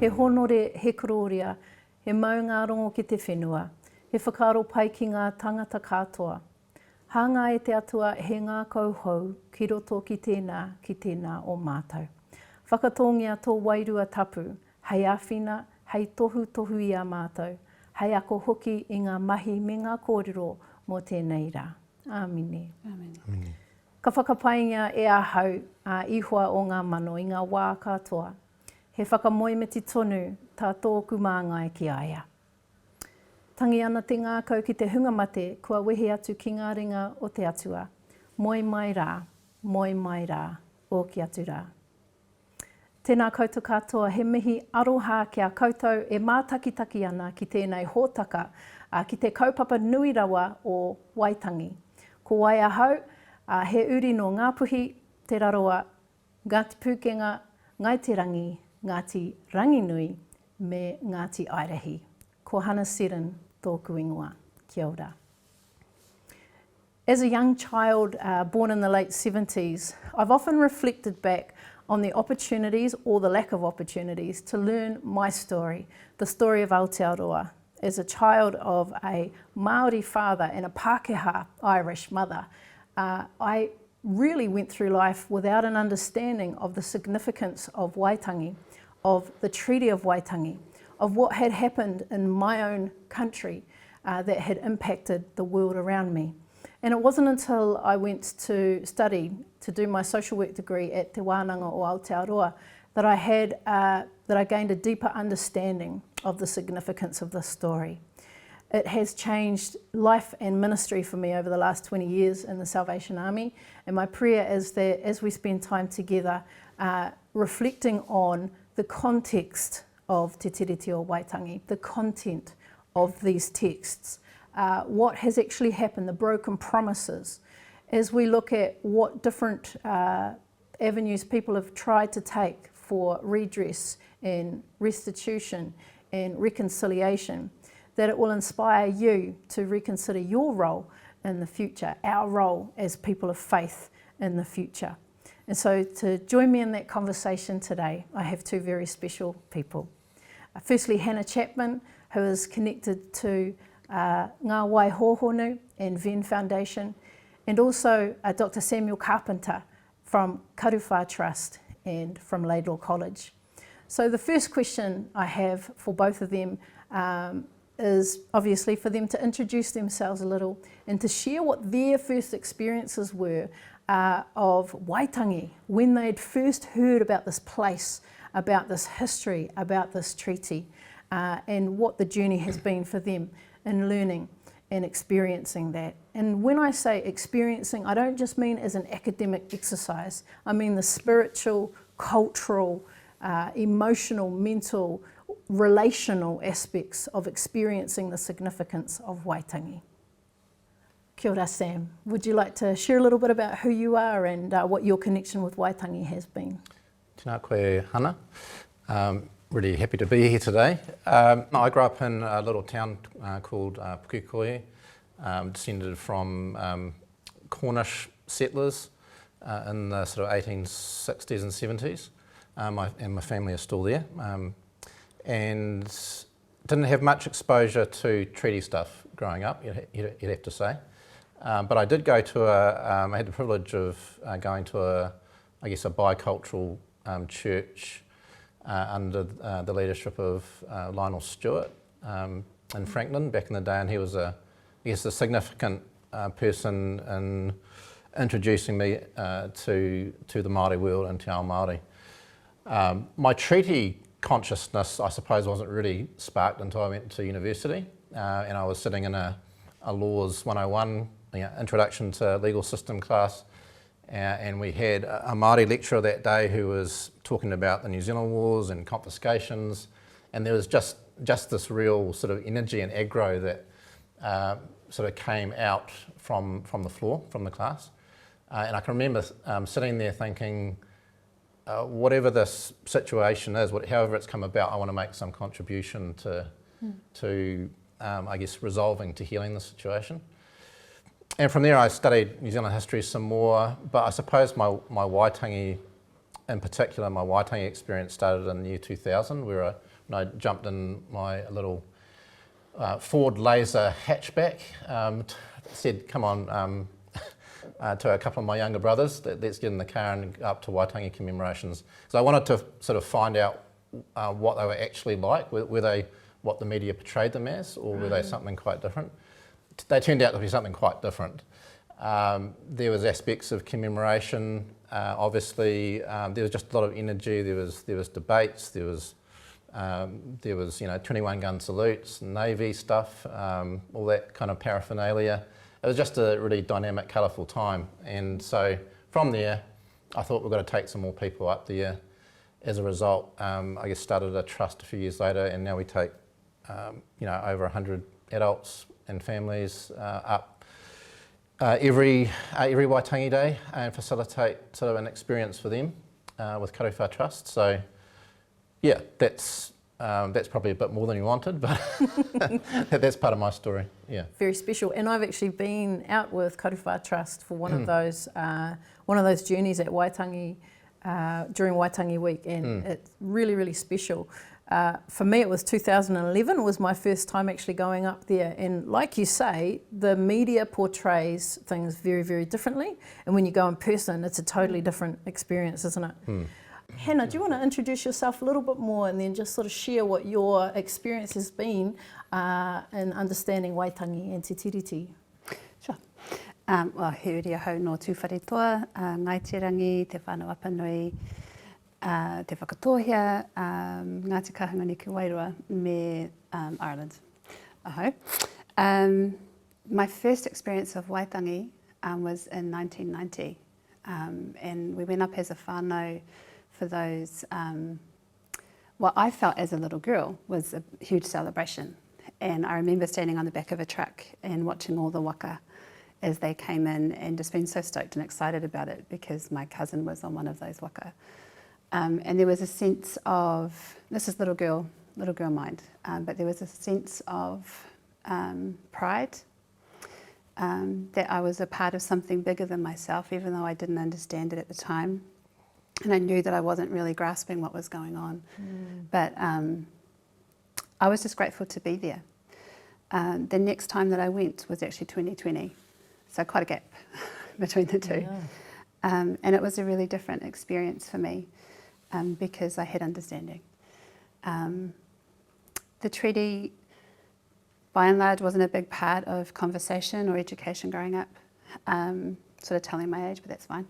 he honore he kororia, he mau ngā rongo ki te whenua, he whakaro pai ki ngā tangata katoa. Hanga e te atua he ngā kauhou ki roto ki tēnā o mātou. Whakatongia tō wairua tapu, hei āwhina, hei tohu i a mātou, hei ako hoki i ngā mahi me ngā kōrero mō tēnei rā. Āmine. Āmine. Ka whakapaingia e ahau ihua o ngā mano i ngā wā katoa. He whakamoemiti tonu tā tōku māngai ki aia. Tangi ana te ngākau ki te hunga mate kua wehe atu ki ngā ringa o te atua. Moi mai rā, o ki atu rā. Tēnā koutou katoa, he mihi aroha ki a koutou e mātakitaki ana ki tēnei hōtaka, ki te kaupapa nui rawa o Waitangi. Ko Wai ahau, he uri no Ngāpuhi, te raroa, Ngāti Pūkenga, Ngāti Rangi, Ngāti Ranginui, me Ngāti Airahi. Ko Hana Seddon, tōku ingoa. Kia ora. As a young child born in the late 70s, I've often reflected back on the opportunities or the lack of opportunities to learn my story, the story of Aotearoa. As a child of a Māori father and a Pākehā Irish mother, I really went through life without an understanding of the significance of Waitangi, of the Treaty of Waitangi, of what had happened in my own country that had impacted the world around me. And it wasn't until I went to study, to do my social work degree at Te Ora Hou Aotearoa, that I gained a deeper understanding of the significance of this story. It has changed life and ministry for me over the last 20 years in the Salvation Army, and my prayer is that as we spend time together reflecting on the context of Te Tiriti o Waitangi, the content of these texts, what has actually happened, the broken promises, as we look at what different avenues people have tried to take for redress and restitution and reconciliation, that it will inspire you to reconsider your role in the future, our role as people of faith in the future. And so to join me in that conversation today, I have two very special people. Firstly, Hannah Chapman, who is connected to Ngā Wai Hōhonu and Venn Foundation, and also Dr. Samuel Carpenter from Karuwha Trust and from Laidlaw College. So the first question I have for both of them is obviously for them to introduce themselves a little and to share what their first experiences were of Waitangi, when they'd first heard about this place, about this history, about this treaty, and what the journey has been for them in learning and experiencing that. And when I say experiencing, I don't just mean as an academic exercise. I mean the spiritual, cultural, emotional, mental, relational aspects of experiencing the significance of Waitangi. Kia ora, Sam. Would you like to share a little bit about who you are and what your connection with Waitangi has been? Tēnā koe, Hana. Really happy to be here today. I grew up in a little town called Pukekohe, descended from Cornish settlers in the sort of 1860s and 70s, and my family is still there. And didn't have much exposure to treaty stuff growing up, you'd have to say. But I did go to I had the privilege of going to a bicultural church under the leadership of Lionel Stewart in Franklin back in the day, and he was a significant person in introducing me to the Māori world and te ao Māori. My treaty consciousness, I suppose, wasn't really sparked until I went to university, and I was sitting in a Laws 101 introduction to legal system class, and we had a Māori lecturer that day who was talking about the New Zealand Wars and confiscations, and there was just this real sort of energy and aggro that sort of came out from the floor, from the class. And I can remember sitting there thinking, whatever this situation is, however it's come about, I want to make some contribution to I guess, resolving, to healing the situation. And from there I studied New Zealand history some more, but I suppose my Waitangi, in particular, my Waitangi experience started in the year 2000, where and I jumped in my little Ford Laser hatchback, said, come on, to a couple of my younger brothers, let's get in the car and go up to Waitangi commemorations. So I wanted to sort of find out what they were actually like. Were they what the media portrayed them as, or were they something quite different? They turned out to be something quite different. There was aspects of commemoration. Obviously, there was just a lot of energy. There was debates. There was 21 gun salutes, Navy stuff, all that kind of paraphernalia. It was just a really dynamic, colourful time. And so from there, I thought we've got to take some more people up there. As a result, I guess started a trust a few years later, and now we take over 100 adults and families up every Waitangi Day and facilitate sort of an experience for them with Karuwha Trust. So yeah, that's probably a bit more than you wanted, but that's part of my story. Yeah, very special. And I've actually been out with Karuwha Trust for one of those journeys at Waitangi during Waitangi Week, and it's really, really special. For me, it was 2011 was my first time actually going up there, and like you say, the media portrays things very, very differently, and when you go in person, it's a totally different experience, isn't it? Hannah, do you want to introduce yourself a little bit more and then just sort of share what your experience has been in understanding Waitangi and Te Tiriti? Sure. He uri ahau no tūwharetoa, ngai te rangi, te whānau apanui, te whakatohia, Ngāti Kahanga ni ki Wairua, me Ireland. Ahau. My first experience of Waitangi was in 1990, and we went up as a whānau for those, what I felt as a little girl was a huge celebration. And I remember standing on the back of a truck and watching all the waka as they came in and just being so stoked and excited about it because my cousin was on one of those waka. And there was a sense of, this is little girl mind, but there was a sense of pride that I was a part of something bigger than myself, even though I didn't understand it at the time. And I knew that I wasn't really grasping what was going on. But I was just grateful to be there. The next time that I went was actually 2020, so quite a gap between the two. Yeah. And it was a really different experience for me because I had understanding. The treaty, by and large, wasn't a big part of conversation or education growing up. Sort of telling my age, but that's fine.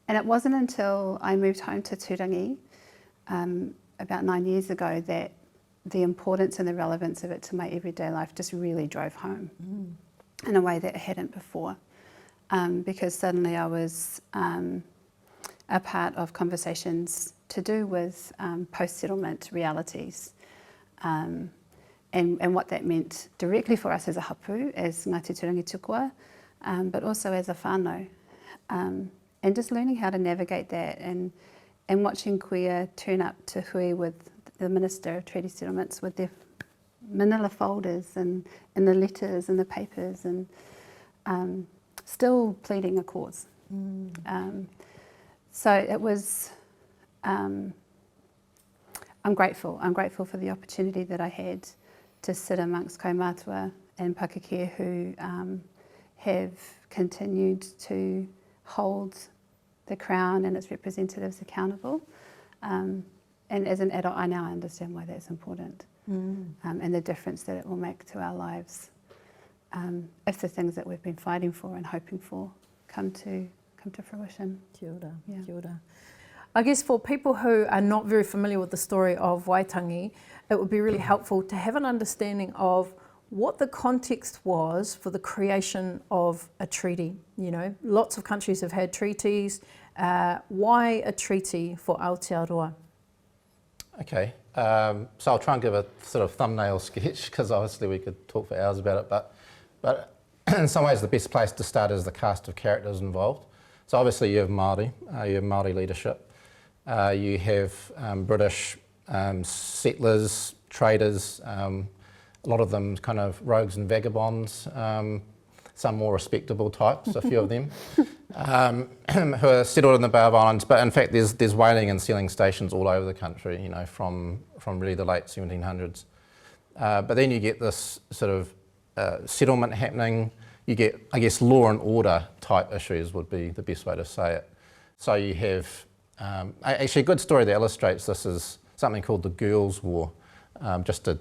And it wasn't until I moved home to Turangi about 9 years ago that the importance and the relevance of it to my everyday life just really drove home in a way that it hadn't before. Because suddenly I was a part of conversations to do with post-settlement realities and what that meant directly for us as a hapu, as Ngāti Turangi Tukua, but also as a whānau. And just learning how to navigate that and watching queer turn up to hui with the Minister of Treaty Settlements with their manila folders and the letters and the papers and still pleading a cause. So it was, I'm grateful for the opportunity that I had to sit amongst kaumātua and Pakakē who have continued to hold the Crown and its representatives accountable. And as an adult, I now understand why that's important and the difference that it will make to our lives if the things that we've been fighting for and hoping for come to fruition. Kia ora, Yeah. kia ora. I guess for people who are not very familiar with the story of Waitangi, it would be really helpful to have an understanding of what the context was for the creation of a treaty. You know, lots of countries have had treaties. Why a treaty for Aotearoa? Okay, so I'll try and give a sort of thumbnail sketch because obviously we could talk for hours about it, but in some ways the best place to start is the cast of characters involved. So obviously you have Māori, you have Māori leadership, you have British settlers, traders, a lot of them kind of rogues and vagabonds, some more respectable types, a few of them. who are settled in the Bay of Islands, but in fact there's whaling and sealing stations all over the country, you know, from really the late 1700s. But then you get this sort of settlement happening. You get, I guess, law and order type issues would be the best way to say it. So you have, actually a good story that illustrates this is something called the Girls' War, just to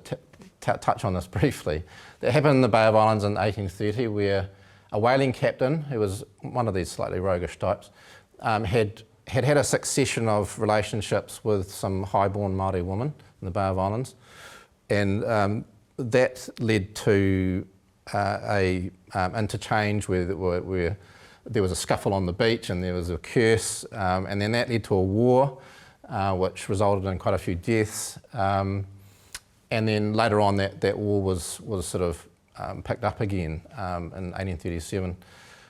touch on this briefly. That happened in the Bay of Islands in 1830, where a whaling captain, who was one of these slightly roguish types, had a succession of relationships with some highborn Māori women in the Bay of Islands, and that led to a interchange where there was a scuffle on the beach and there was a curse, and then that led to a war, which resulted in quite a few deaths. And then later on, that war was sort of picked up again in 1837.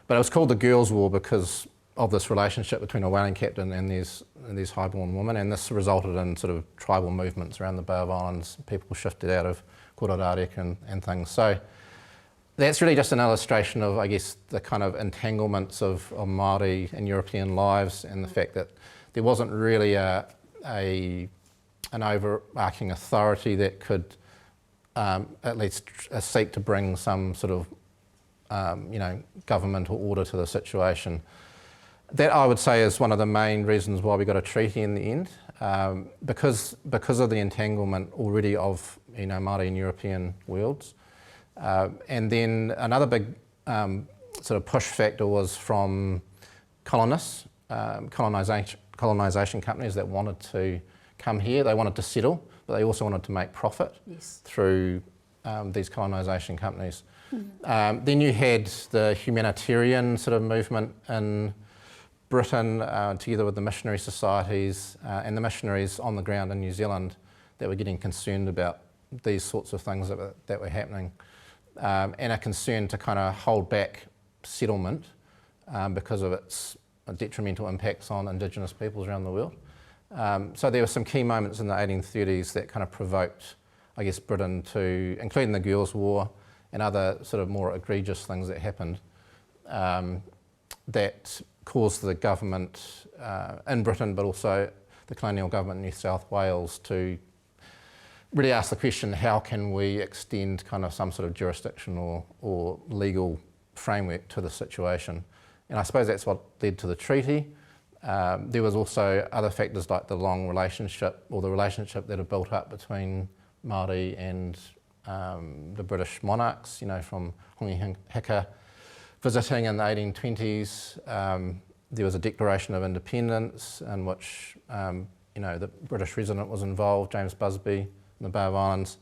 But it was called the Girls' War because of this relationship between a whaling captain and these highborn women, and this resulted in sort of tribal movements around the Bay of Islands. People shifted out of Kororarek and things. So that's really just an illustration of, I guess, the kind of entanglements of Māori and European lives, and the fact that there wasn't really an overarching authority that could at least seek to bring some sort of government or order to the situation. That, I would say, is one of the main reasons why we got a treaty in the end, because of the entanglement already of Māori and European worlds. And then another big sort of push factor was from colonists, colonisation companies that wanted to come here. They wanted to settle, but they also wanted to make profit through these colonisation companies. Then you had the humanitarian sort of movement in Britain, together with the missionary societies and the missionaries on the ground in New Zealand that were getting concerned about these sorts of things that were happening, and a concern to kind of hold back settlement because of its detrimental impacts on Indigenous peoples around the world. So there were some key moments in the 1830s that kind of provoked, I guess, Britain to, including the Girls' War and other sort of more egregious things that happened, that caused the government in Britain, but also the colonial government in New South Wales, to really ask the question, how can we extend kind of some sort of jurisdiction or legal framework to the situation? And I suppose that's what led to the treaty. There was also other factors like the long relationship, or the relationship that had built up between Māori and the British monarchs, from Hongi Hika visiting in the 1820s. There was a declaration of independence in which the British resident was involved, James Busby, in the Bay of Islands,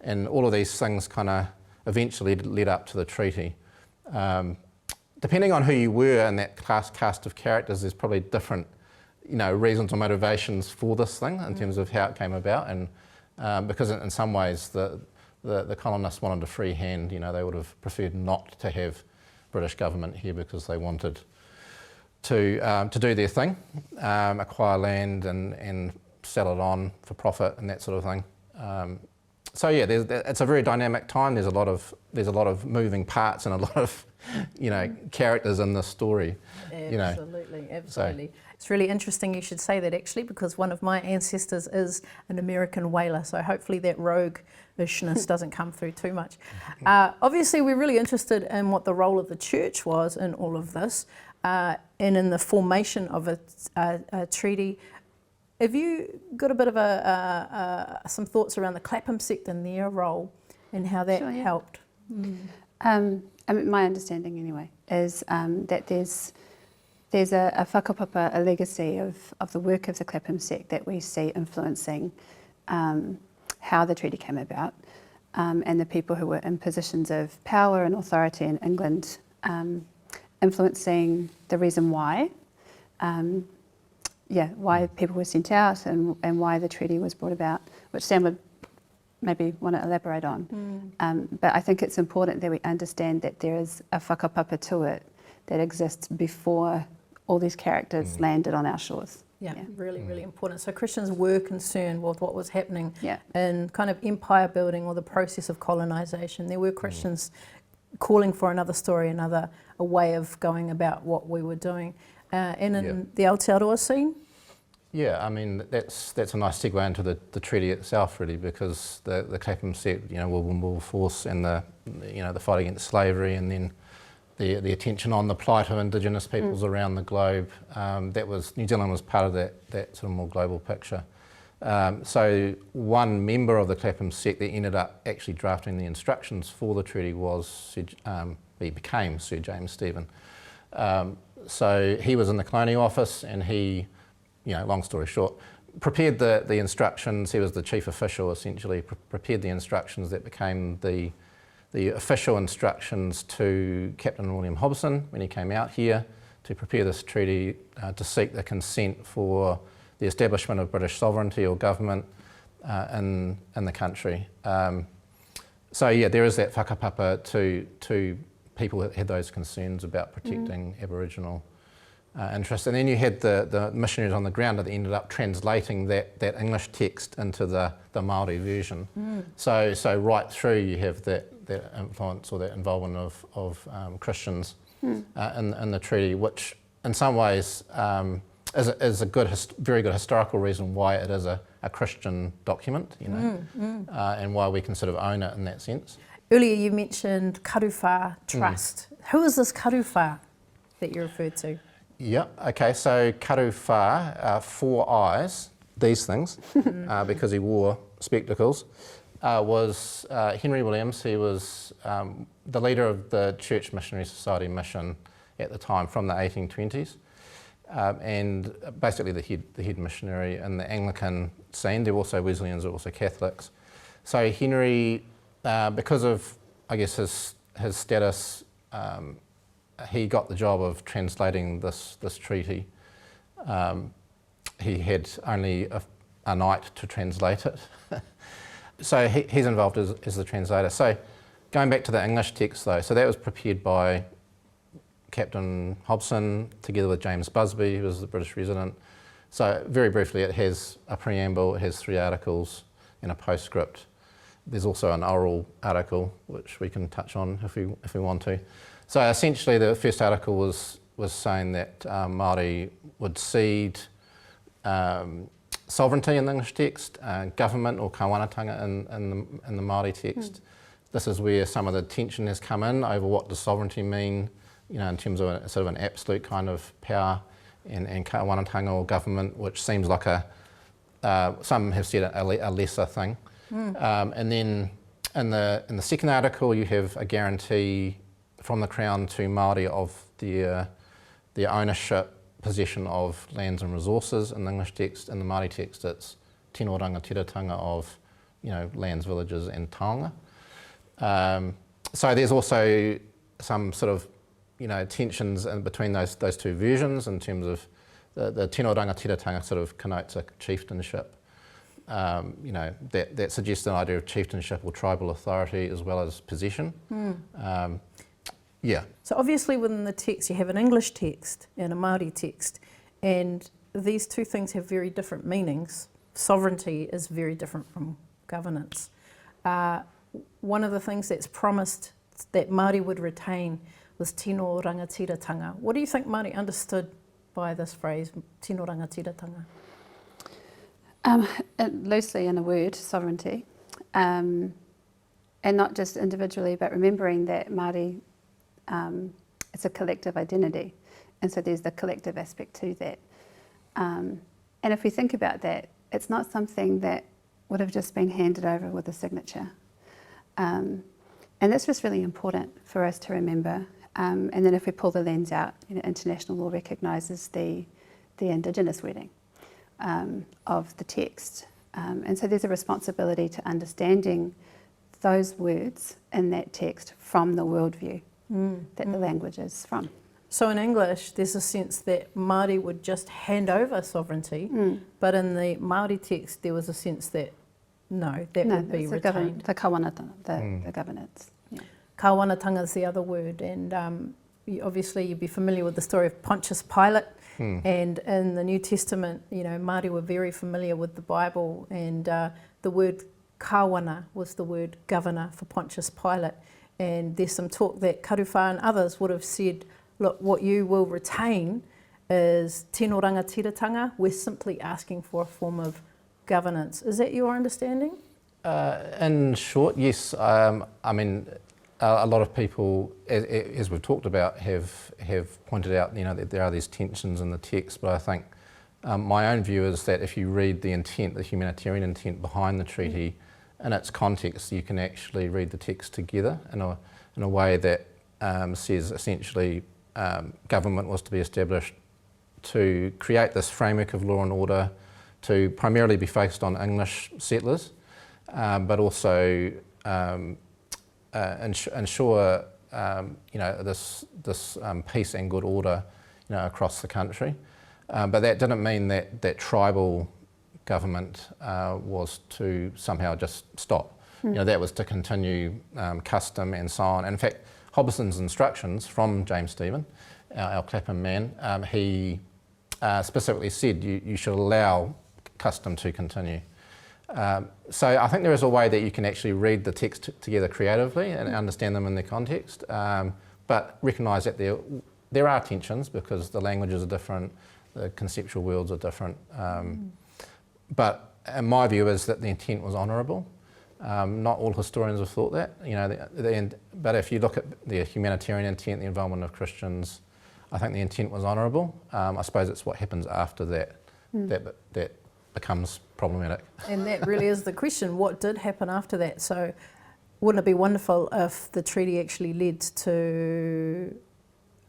and all of these things kind of eventually led up to the treaty. Depending on who you were in that cast of characters, there's probably different, reasons or motivations for this thing in terms of how it came about, and because in some ways the colonists wanted a free hand. They would have preferred not to have British government here because they wanted to do their thing, acquire land and sell it on for profit and that sort of thing. So yeah, it's a very dynamic time. There's a lot of moving parts and a lot of characters in this story. Absolutely. So. It's really interesting you should say that, actually, because one of my ancestors is an American whaler, so hopefully that roguishness doesn't come through too much. Obviously, we're really interested in what the role of the church was in all of this, and in the formation of a treaty. Have you got a bit of some thoughts around the Clapham sect and their role and how that helped? My understanding, anyway, is that there's a whakapapa, a legacy of the work of the Clapham sect that we see influencing how the treaty came about, and the people who were in positions of power and authority in England, influencing the reason why. Why people were sent out and why the treaty was brought about, which Sam would maybe want to elaborate on. But I think it's important that we understand that there is a whakapapa to it that exists before all these characters landed on our shores. Really, really important. So Christians were concerned with what was happening in kind of empire building or the process of colonisation. There were Christians calling for another story, a way of going about what we were doing. And in the Aotearoa scene? Yeah, I mean, that's a nice segue into the treaty itself, really, because the Clapham set, Wilberforce and the fight against slavery, and then the attention on the plight of Indigenous peoples around the globe. New Zealand was part of that sort of more global picture. So one member of the Clapham sect that ended up actually drafting the instructions for the treaty he became Sir James Stephen. So he was in the Colonial Office, and he, long story short, prepared the instructions. He was the chief official, essentially, prepared the instructions that became the official instructions to Captain William Hobson when he came out here to prepare this treaty, to seek the consent for the establishment of British sovereignty or government in the country. So yeah, there is that whakapapa to people that had those concerns about protecting Aboriginal interests. And then you had the missionaries on the ground that ended up translating that English text into the Māori version. So right through you have that influence or that involvement of Christians in the treaty, which in some ways is a very good historical reason why it is a Christian document, and why we can sort of own it in that sense. Earlier you mentioned karuwha trust. Who is this karuwha that you referred to? Yeah, okay, so karuwha, 4 eyes, these things, because he wore spectacles, was Henry Williams. He was the leader of the Church Missionary Society mission at the time from the 1820s. And basically the head missionary in the Anglican scene. There were also Wesleyans, there were also Catholics. So Henry, because of, I guess, his status, he got the job of translating this treaty. He had only a night to translate it. So he's involved as the translator. So going back to the English text though, so that was prepared by Captain Hobson together with James Busby, who was the British resident. So very briefly, it has a preamble, it has 3 articles and a postscript. There's also an oral article which we can touch on if we want to. So essentially the first article was saying that Māori would cede sovereignty in the English text, government or kawanatanga in the Māori text. This is where some of the tension has come in over what does sovereignty mean, in terms of sort of an absolute kind of power, and kawanatanga or government, which seems like some have said a lesser thing. And then in the second article, you have a guarantee from the Crown to Māori of their ownership, possession of lands and resources. In the English text, in the Māori text, it's tino rangatiratanga of lands, villages, and taonga. So there's also some sort of tensions in between those 2 versions in terms of the tino rangatiratanga sort of connotes a chieftainship. That suggests an idea of chieftainship or tribal authority as well as possession. Yeah. So obviously within the text you have an English text and a Māori text, and these 2 things have very different meanings. Sovereignty is very different from governance. One of the things that's promised that Māori would retain was tino rangatiratanga. What do you think Māori understood by this phrase, tino rangatiratanga? Loosely in a word, sovereignty, and not just individually, but remembering that Māori, it's a collective identity, and so there's the collective aspect to that. And if we think about that, it's not something that would have just been handed over with a signature. And that's just really important for us to remember. And then if we pull the lens out, international law recognises the Indigenous wording of the text. And so there's a responsibility to understanding those words in that text from the worldview that the language is from. So in English, there's a sense that Māori would just hand over sovereignty, but in the Māori text, there was a sense that would be retained. The kawanatanga, the governance. Yeah. Kawanatanga is the other word, and obviously you'd be familiar with the story of Pontius Pilate, and in the New Testament, Māori were very familiar with the Bible, and the word kawana was the word governor for Pontius Pilate. And there's some talk that Karuwha and others would have said, look, what you will retain is tino rangatiratanga. We're simply asking for a form of governance. Is that your understanding? In short, yes. I mean, a lot of people, as we've talked about, have pointed out, that there are these tensions in the text, but I think my own view is that if you read the intent, the humanitarian intent behind the treaty, in its context, you can actually read the text together in a way that says essentially government was to be established to create this framework of law and order, to primarily be focused on English settlers, but also ensure this peace and good order across the country. But that didn't mean that tribal government was to somehow just stop. That was to continue custom and so on. And in fact, Hobson's instructions from James Stephen, our Clapham man, he specifically said you should allow custom to continue. So I think there is a way that you can actually read the text together creatively and understand them in their context, but recognise that there are tensions because the languages are different, the conceptual worlds are different. But in my view is that the intent was honourable. Not all historians have thought that, but if you look at the humanitarian intent, the involvement of Christians, I think the intent was honourable. I suppose it's what happens after that that becomes problematic. And that really is the question. What did happen after that? So wouldn't it be wonderful if the treaty actually led to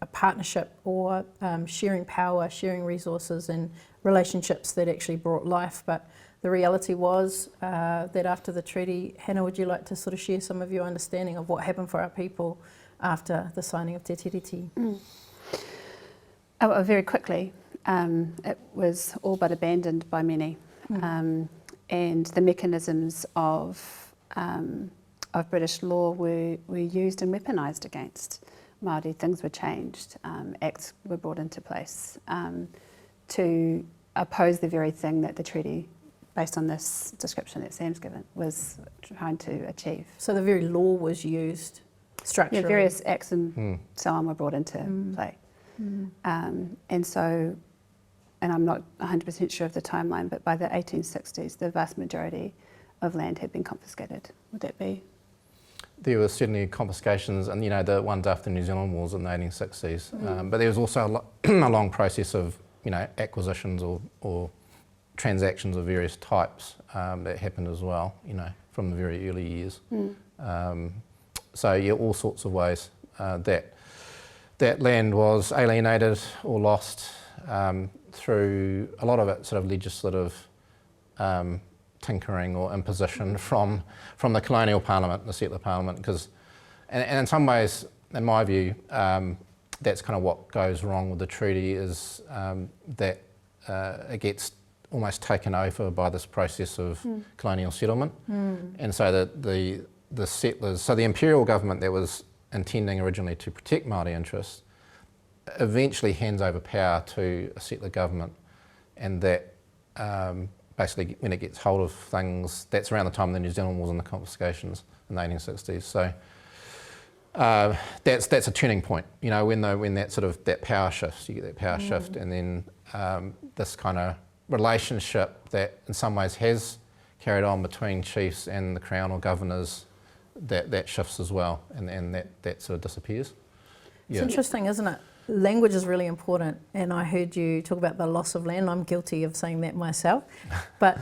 a partnership or sharing power, sharing resources and relationships that actually brought life? But the reality was that after the treaty, Hannah, would you like to sort of share some of your understanding of what happened for our people after the signing of Te Tiriti? Very quickly, it was all but abandoned by many, and the mechanisms of British law were used and weaponised against Māori. Things were changed, acts were brought into place to oppose the very thing that the treaty, based on this description that Sam's given, was trying to achieve. So the very law was used structurally? Yeah, various acts and so on were brought into play. And I'm not 100% sure of the timeline, but by the 1860s, the vast majority of land had been confiscated. Would that be? There were certainly confiscations, and the ones after the New Zealand Wars in the 1860s. But there was also a long process of acquisitions or transactions of various types that happened as well. From the very early years. So yeah, all sorts of ways that land was alienated or lost through a lot of it sort of legislative tinkering or imposition from the colonial parliament, the settler parliament, and in some ways, in my view, that's kind of what goes wrong with the treaty is that it gets almost taken over by this process of colonial settlement, and so the settlers, so the imperial government that was intending originally to protect Māori interests, eventually hands over power to a settler government, and that basically when it gets hold of things, that's around the time of the New Zealand Wars and the confiscations in the 1860s. So that's a turning point, when that sort of that power shifts, you get that power shift, and then this kind of relationship that in some ways has carried on between chiefs and the Crown or governors, that shifts as well, and that sort of disappears. It's interesting, isn't it? Language is really important, and I heard you talk about the loss of land. I'm guilty of saying that myself, but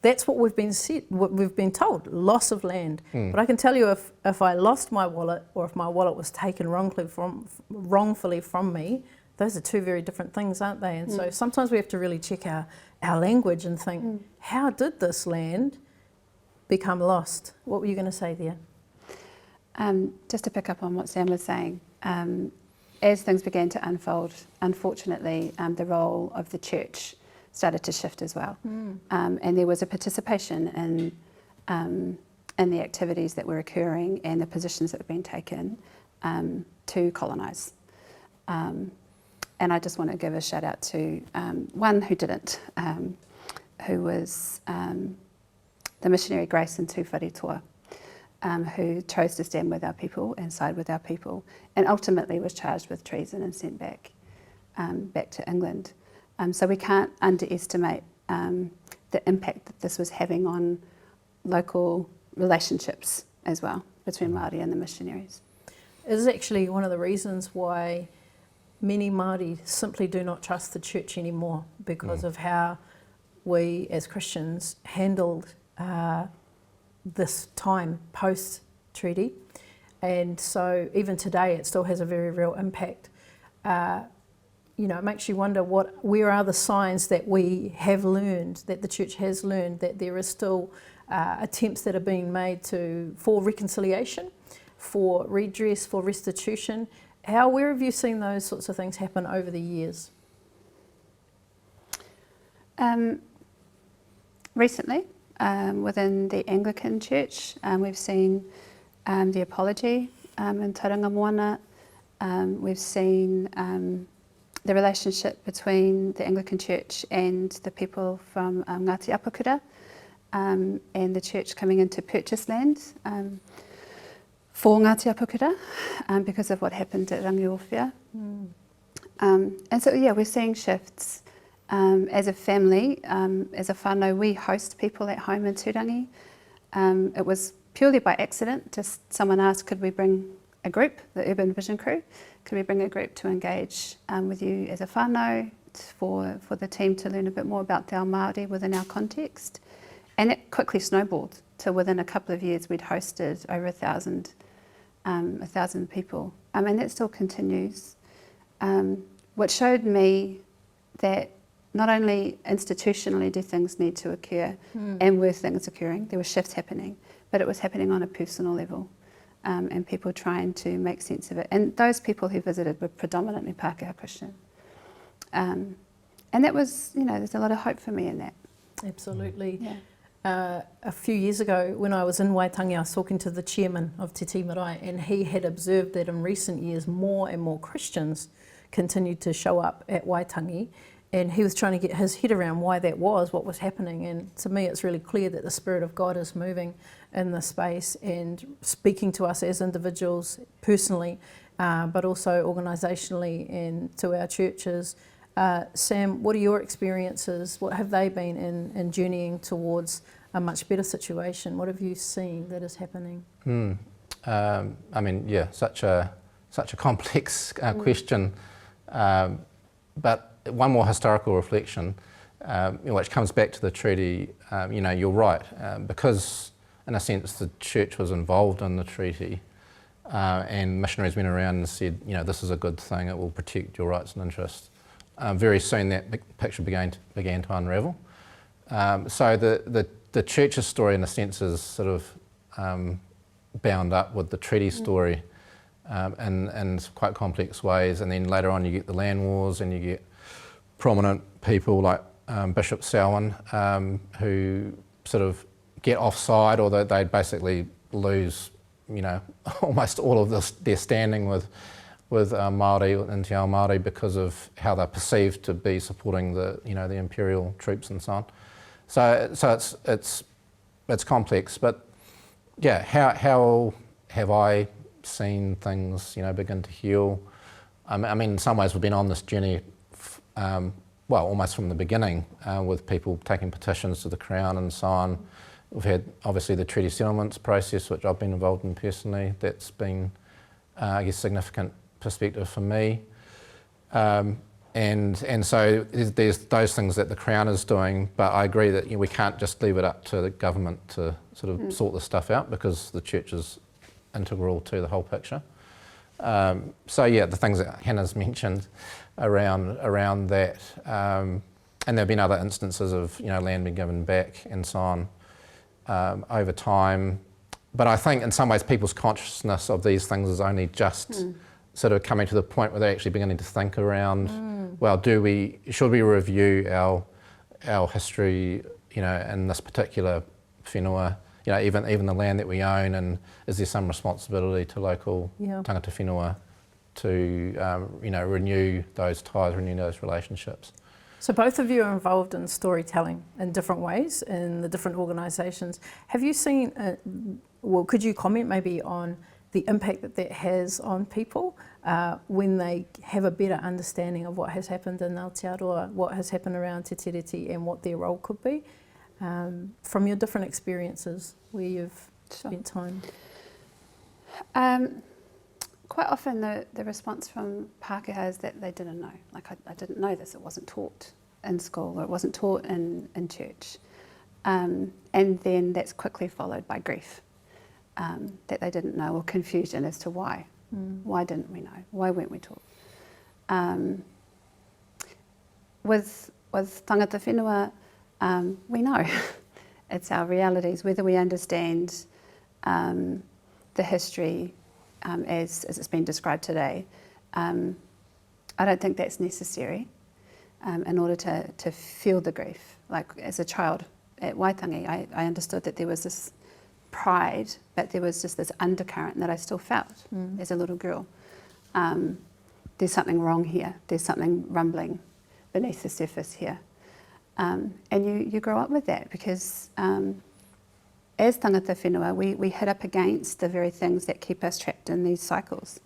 that's what we've been told, loss of land. But I can tell you if I lost my wallet, or if my wallet was taken wrongfully from me, those are two very different things, aren't they? And so sometimes we have to really check our language and think, how did this land become lost? What were you going to say there? Just to pick up on what Sam was saying, as things began to unfold, unfortunately, the role of the church started to shift as well. And there was a participation in the activities that were occurring and the positions that were being taken to colonise. And I just want to give a shout out to one who didn't, who was the missionary Grace in Tūwharetoa. who chose to stand with our people and side with our people, and ultimately was charged with treason and sent back to England. So we can't underestimate the impact that this was having on local relationships as well between Māori and the missionaries. It is actually one of the reasons why many Māori simply do not trust the church anymore, because of how we as Christians handled this time post-treaty. And so even today it still has a very real impact. You know, it makes you wonder where are the signs that we have learned, that the church has learned, that there is still attempts that are being made for reconciliation, for redress, for restitution. Where have you seen those sorts of things happen over the years? Recently, within the Anglican Church, we've seen the apology in Tauranga Moana. We've seen the relationship between the Anglican Church and the people from Ngāti Apakura, and the church coming in to purchase land for Ngāti Apakura because of what happened at Rangiorwhia. And so, yeah, we're seeing shifts. As a family, as a whānau, we host people at home in Tūrangi. It was purely by accident. Just someone asked, could we bring a group, the Urban Vision crew, could we bring a group to engage with you as a whānau for the team to learn a bit more about te ao Māori within our context? And it quickly snowballed to within a couple of years we'd hosted over 1,000 people. And that still continues. What showed me that not only institutionally do things need to occur and were things occurring, there were shifts happening, but it was happening on a personal level and people trying to make sense of it. And those people who visited were predominantly Pākehā Christian. And that was, you know, there's a lot of hope for me in that. Absolutely. Yeah. A few years ago when I was in Waitangi, I was talking to the chairman of Te Tii Marae, and he had observed that in recent years more and more Christians continued to show up at Waitangi, and he was trying to get his head around why that was, what was happening. And to me it's really clear that the Spirit of God is moving in this space and speaking to us as individuals personally, but also organisationally and to our churches. Sam, what are your experiences? What have they been in journeying towards a much better situation? What have you seen that is happening? I mean, yeah, such a complex question, but one more historical reflection, which comes back to the treaty. You know, you're right, because in a sense the church was involved in the treaty, and missionaries went around and said, you know, this is a good thing, it will protect your rights and interests. Very soon that picture began to unravel. So the church's story in a sense is sort of bound up with the treaty story in quite complex ways, and then later on you get the land wars and you get prominent people like Bishop Selwyn who sort of get offside, or they basically lose, you know, almost all of their standing with Māori and te ao Māori because of how they're perceived to be supporting the imperial troops and so on. So it's complex, but yeah, how have I seen things, you know, begin to heal? I mean, in some ways we've been on this journey, well, almost from the beginning, with people taking petitions to the Crown and so on. We've had obviously the treaty settlements process, which I've been involved in personally. That's been, I guess, significant perspective for me, and so there's those things that the Crown is doing, but I agree that, you know, we can't just leave it up to the government to sort of sort this stuff out, because the church is integral to the whole picture. So yeah, the things that Hannah's mentioned around that, and there have been other instances of, you know, land being given back and so on over time, but I think in some ways people's consciousness of these things is only just sort of coming to the point where they're actually beginning to think around, well, should we review our history, you know, in this particular whenua, you know, even the land that we own, and is there some responsibility to local tangata whenua to, you know, renew those ties, renew those relationships? So both of you are involved in storytelling in different ways in the different organisations. Have you seen well, could you comment maybe on the impact that that has on people when they have a better understanding of what has happened in Aotearoa, what has happened around Te Tiriti and what their role could be, from your different experiences where you've spent time? Quite often the response from Pākehā is that they didn't know. Like, I didn't know this, it wasn't taught in school, or it wasn't taught in church. And then that's quickly followed by grief, that they didn't know, or confusion as to why. Why didn't we know? Why weren't we taught? With tangata whenua, we know. It's our realities, whether we understand the history as it's been described today. I don't think that's necessary in order to feel the grief. Like, as a child at Waitangi, I understood that there was this pride, but there was just this undercurrent that I still felt as a little girl. There's something wrong here. There's something rumbling beneath the surface here. And you grow up with that, because as tangata whenua, we hit up against the very things that keep us trapped in these cycles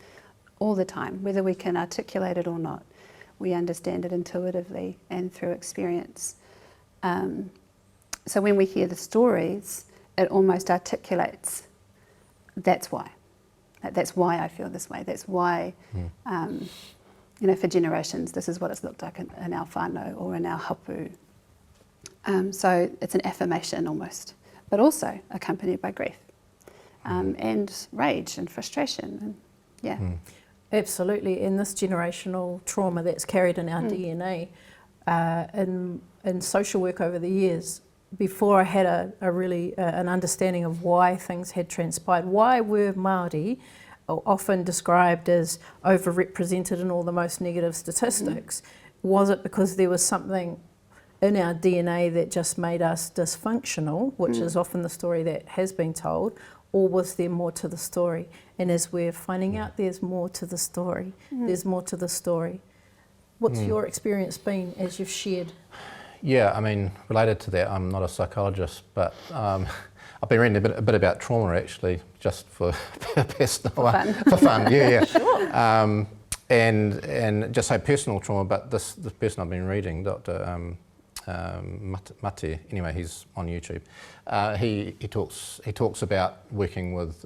all the time, whether we can articulate it or not. We understand it intuitively and through experience. So when we hear the stories, it almost articulates, that's why. That's why I feel this way. That's why, for generations, this is what it's looked like in our whānau or in our hapu. So it's an affirmation almost, but also accompanied by grief and rage and frustration. And, Absolutely, and this generational trauma that's carried in our DNA, in social work over the years, before I had a really an understanding of why things had transpired, why were Māori often described as overrepresented in all the most negative statistics? Was it because there was something in our DNA that just made us dysfunctional, which is often the story that has been told, or was there more to the story? And as we're finding out, there's more to the story. There's more to the story. What's your experience been as you've shared? Yeah, I mean, related to that, I'm not a psychologist, but I've been reading a bit about trauma, actually, just for personal for fun. Yeah. Sure. And just say personal trauma, but this person I've been reading, Dr. Mate, anyway, he's on YouTube. He talks about working with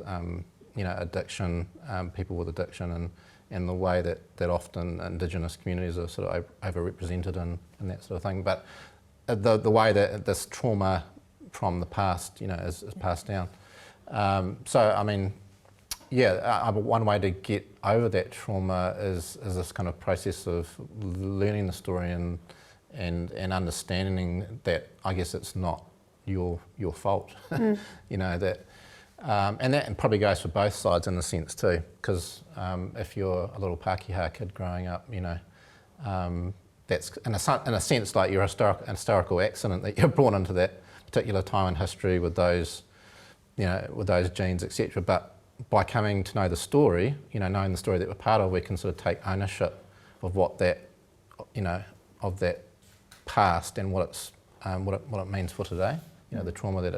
addiction, people with addiction, and the way that often Indigenous communities are sort of overrepresented and that sort of thing. But the way that this trauma from the past, is passed down. So I mean, one way to get over that trauma is this kind of process of learning the story and understanding that I guess it's not your fault, that, and that probably goes for both sides in a sense too, because if you're a little Pākehā kid growing up, that's in a sense like you're a historical accident that you're born into that particular time in history with those, with those genes, etc. But by coming to know the story, knowing the story that we're part of, we can sort of take ownership of what that, of that past and what it means for today. The trauma that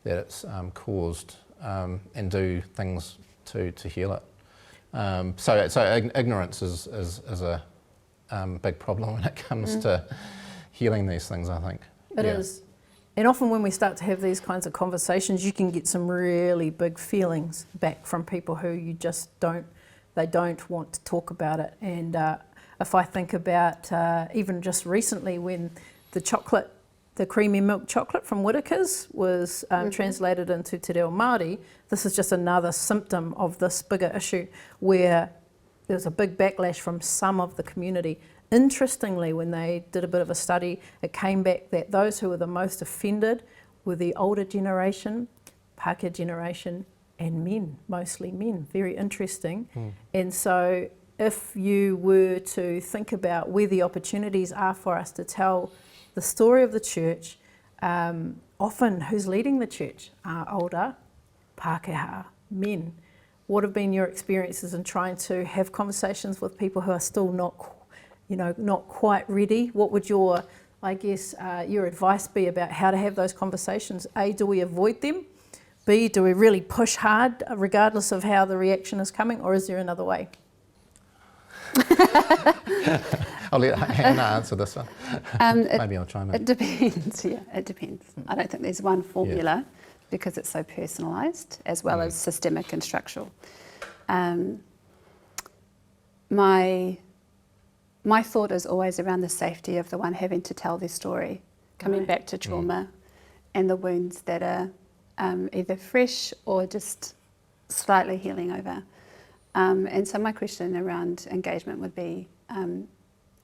it's caused, and do things to heal it. So ignorance is a big problem when it comes to healing these things, I think. It is. And often when we start to have these kinds of conversations, you can get some really big feelings back from people who you just don't want to talk about it. And if I think about even just recently when the creamy milk chocolate from Whittaker's was translated into Te Reo Māori, this is just another symptom of this bigger issue where there was a big backlash from some of the community. Interestingly, when they did a bit of a study, it came back that those who were the most offended were the older generation, Pākehā generation, and men, mostly men. Very interesting. And so if you were to think about where the opportunities are for us to tell the story of the church, often who's leading the church are older Pākehā men. What have been your experiences in trying to have conversations with people who are still not quite ready? What would your advice be about how to have those conversations? A, do we avoid them? be? Do we really push hard regardless of how the reaction is coming, or is there another way? I'll let Hannah answer this one. Maybe I'll chime in. It depends, yeah, it depends. I don't think there's one formula because it's so personalised as well as systemic and structural. My thought is always around the safety of the one having to tell their story, coming back to trauma and the wounds that are either fresh or just slightly healing over. And so my question around engagement would be,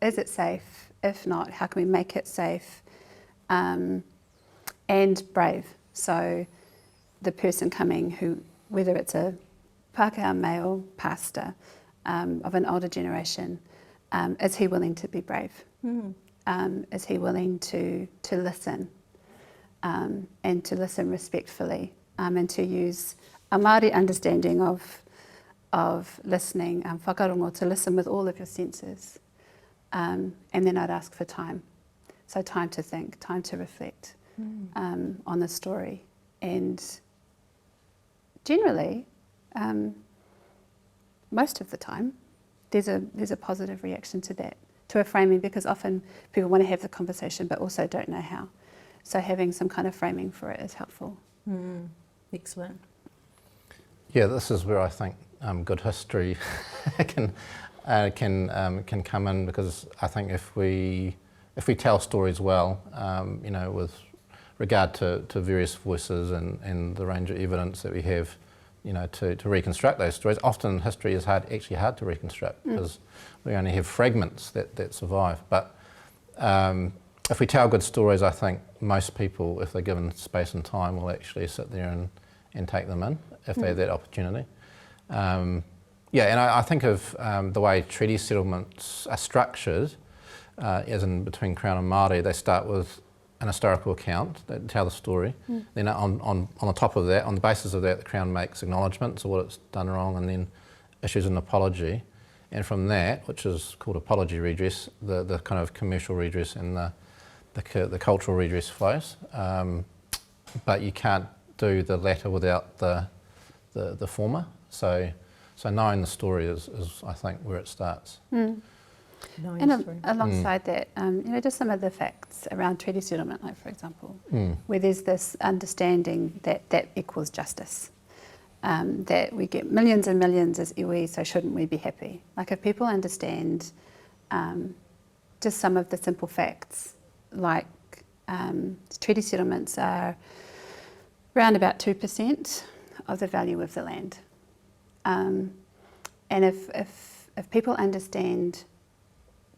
is it safe? If not, how can we make it safe and brave? So the person coming who, whether it's a Pākehā male pastor of an older generation, is he willing to be brave? Is he willing to listen and to listen respectfully and to use a Māori understanding of listening, whakarongo, to listen with all of your senses. And then I'd ask for time. So time to think, time to reflect on the story. And generally, most of the time, there's a positive reaction to that, to a framing, because often people want to have the conversation but also don't know how. So having some kind of framing for it is helpful. Excellent. Yeah, this is where I think good history can come in, because I think if we tell stories well, with regard to various voices and the range of evidence that we have, to reconstruct those stories. Often history is actually hard to reconstruct because we only have fragments that survive. But if we tell good stories, I think most people, if they're given space and time, will actually sit there and take them in if they have that opportunity. And I think of the way treaty settlements are structured, as in between Crown and Māori. They start with an historical account that tell the story. Then on the top of that, on the basis of that, the Crown makes acknowledgements of what it's done wrong and then issues an apology. And from that, which is called apology redress, the kind of commercial redress and the cultural redress flows. But you can't do the latter without the former. So knowing the story is I think where it starts. And alongside that, just some of the facts around treaty settlement, like for example, where there's this understanding that equals justice, that we get millions and millions as iwi, so shouldn't we be happy? Like if people understand just some of the simple facts, like treaty settlements are around about 2% of the value of the land. And if people understand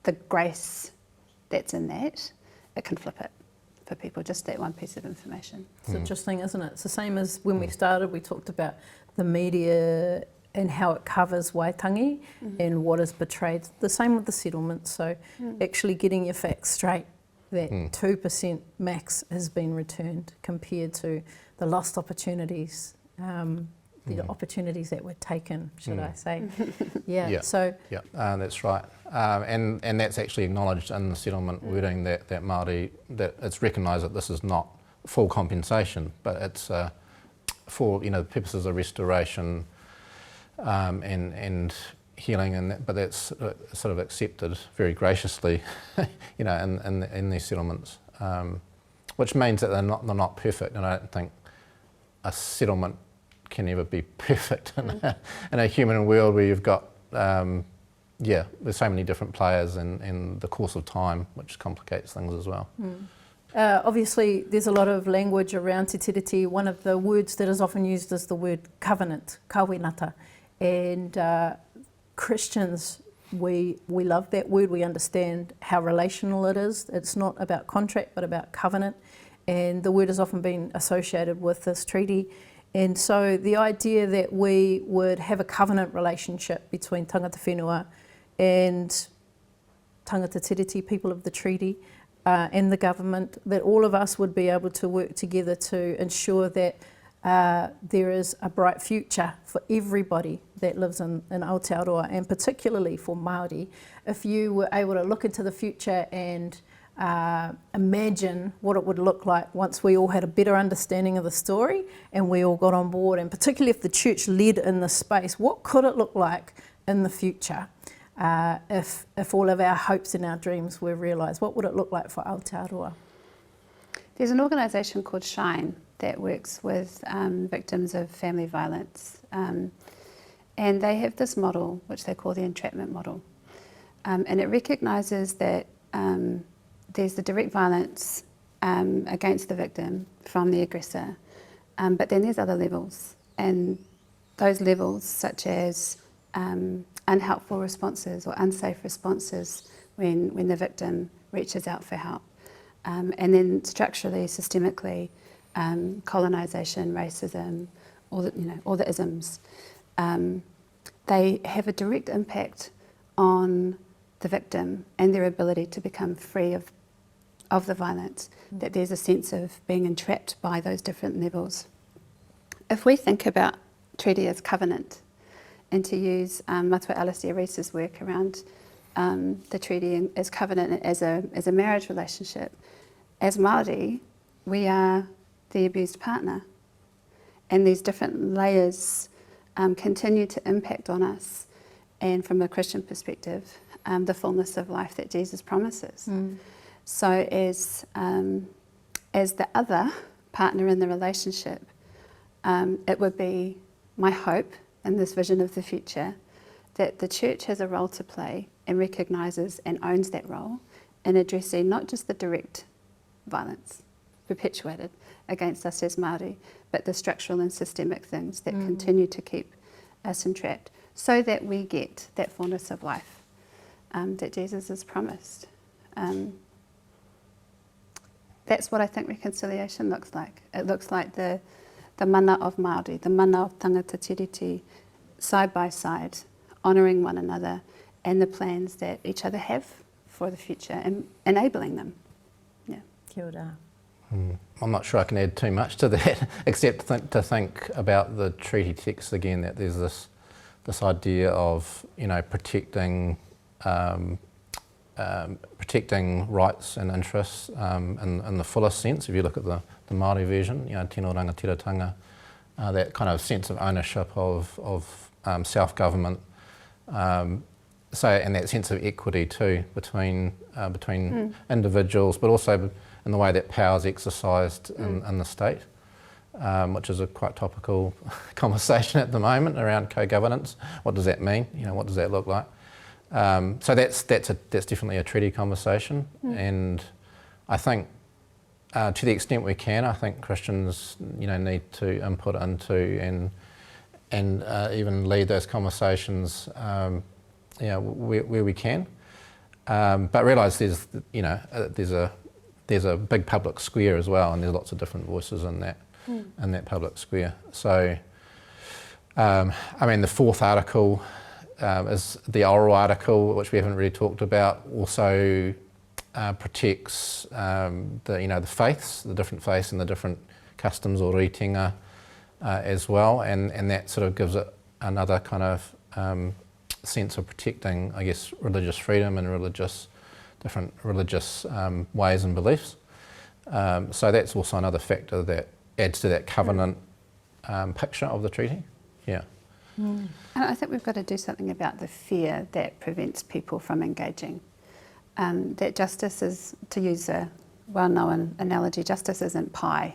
the grace that's in that, it can flip it for people, just that one piece of information. It's interesting, isn't it? It's the same as when we started, we talked about the media and how it covers Waitangi and what is betrayed. The same with the settlement. So actually getting your facts straight, that 2% max has been returned compared to the lost opportunities, the opportunities that were taken, should I say. That's right. And that's actually acknowledged in the settlement wording that Māori, that it's recognised that this is not full compensation, but it's for the purposes of restoration and healing, and but that's sort of accepted very graciously, in these settlements, which means that they're not perfect, and I don't think a settlement can never be perfect in a human world where you've got there's so many different players and the course of time, which complicates things as well. Obviously there's a lot of language around te tiriti. One of the words that is often used is the word covenant, kawenata, and Christians, we love that word. We understand how relational it is. It's not about contract but about covenant, and the word has often been associated with this treaty. And so the idea that we would have a covenant relationship between tangata whenua and tangata tiriti, people of the treaty, and the government, that all of us would be able to work together to ensure that there is a bright future for everybody that lives in Aotearoa, and particularly for Māori. If you were able to look into the future and imagine what it would look like once we all had a better understanding of the story and we all got on board, and particularly if the church led in this space, what could it look like in the future if all of our hopes and our dreams were realised? What would it look like for Aotearoa? There's an organisation called Shine that works with victims of family violence, and they have this model which they call the entrapment model, and it recognises that there's the direct violence against the victim from the aggressor, but then there's other levels, and those levels such as unhelpful responses or unsafe responses when the victim reaches out for help, and then structurally, systemically, colonisation, racism, all the isms, they have a direct impact on the victim and their ability to become free of the violence, that there's a sense of being entrapped by those different levels. If we think about treaty as covenant, and to use Matua Alistair Rees's work around the treaty as covenant as a marriage relationship, as Māori, we are the abused partner, and these different layers continue to impact on us, and from a Christian perspective, the fullness of life that Jesus promises. So as the other partner in the relationship, it would be my hope in this vision of the future that the church has a role to play and recognises and owns that role in addressing not just the direct violence perpetuated against us as Māori, but the structural and systemic things that continue to keep us entrapped, so that we get that fullness of life that Jesus has promised. That's what I think reconciliation looks like. It looks like the mana of Māori, the mana of tangata tiriti, side by side, honouring one another and the plans that each other have for the future and enabling them. Yeah. Kia ora. I'm not sure I can add too much to that, except to think about the treaty text again, that there's this idea of protecting rights and interests in the fullest sense. If you look at the Māori version, tino rangatiratanga, that kind of sense of ownership of self-government, and that sense of equity too between individuals, but also in the way that power is exercised in the state, which is a quite topical conversation at the moment around co-governance. What does that mean? What does that look like? So that's definitely a treaty conversation, and I think to the extent we can, I think Christians need to input into and even lead those conversations where we can, but realise there's a big public square as well, and there's lots of different voices in that public square. So the fourth article is the oral article, which we haven't really talked about, also protects the faiths, the different faiths and the different customs or ritenga as well, and that sort of gives it another kind of sense of protecting, I guess, religious freedom and different religious ways and beliefs. So that's also another factor that adds to that covenant picture of the treaty. Yeah. And I think we've got to do something about the fear that prevents people from engaging. That justice is, to use a well-known analogy, justice isn't pie.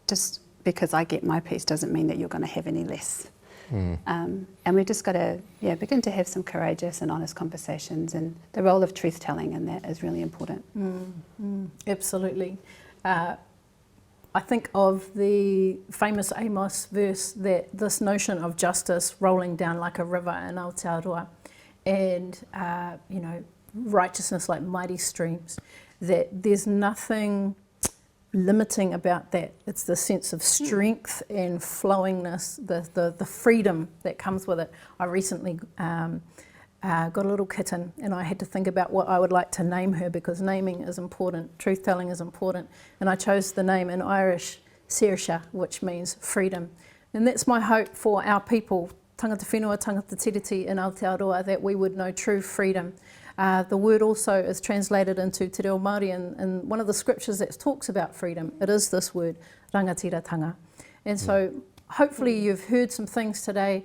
Just because I get my piece doesn't mean that you're going to have any less. And we've just got to begin to have some courageous and honest conversations, and the role of truth-telling in that is really important. Absolutely. I think of the famous Amos verse, that this notion of justice rolling down like a river in Aotearoa, and righteousness like mighty streams, that there's nothing limiting about that. It's the sense of strength and flowingness, the freedom that comes with it. I recently got a little kitten, and I had to think about what I would like to name her, because naming is important, truth-telling is important, and I chose the name in Irish, Saoirse, which means freedom. And that's my hope for our people, tangata whenua, tangata tiriti in Aotearoa, that we would know true freedom The word also is translated into Te Reo Māori, and one of the scriptures that talks about freedom, it is this word, rangatiratanga. And so hopefully you've heard some things today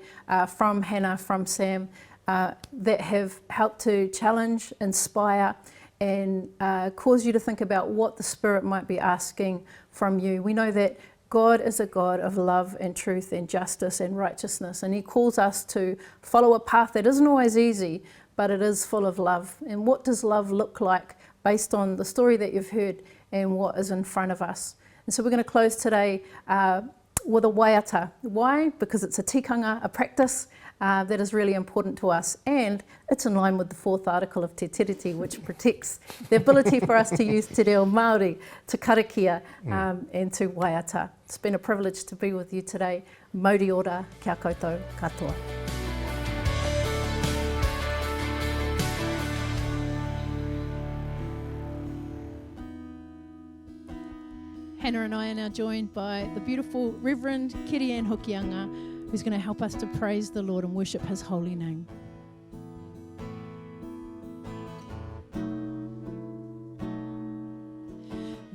from Hannah, from Sam, that have helped to challenge, inspire, and cause you to think about what the Spirit might be asking from you. We know that God is a God of love and truth and justice and righteousness, and He calls us to follow a path that isn't always easy, but it is full of love. And what does love look like based on the story that you've heard and what is in front of us? And so we're going to close today with a waiata. Why? Because it's a tikanga, a practice that is really important to us, and it's in line with the 4th article of Te Tiriti, which protects the ability for us to use Te Reo Māori, to karakia, and to waiata. It's been a privilege to be with you today. Mauri ora, kia koutou katoa. Hannah and I are now joined by the beautiful Reverend Kiri Ann Hokianga, who's going to help us to praise the Lord and worship His holy name.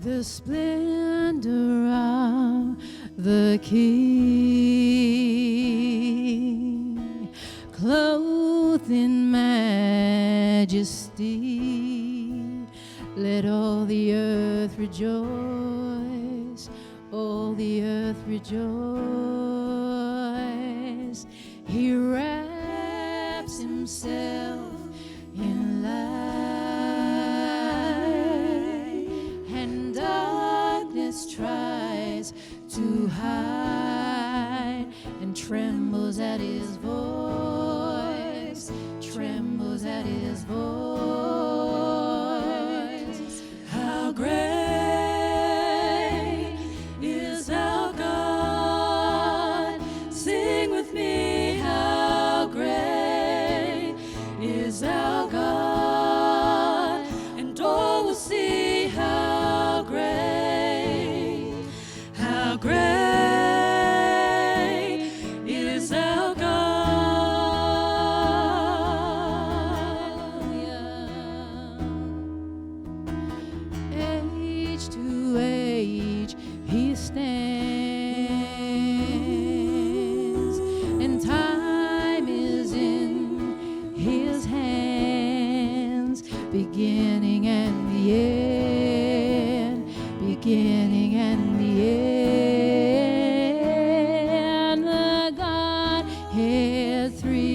The splendor of the King, clothed in majesty, let all the earth rejoice, all the earth rejoice. He wraps Himself in light, and darkness tries to hide, and trembles at His voice, trembles at His voice. How great is our God? Sing with me, how great is our God, and all will see how great is our God. Age to age He stands, and time is in His hands, beginning and the end, beginning and the end. The Godhead three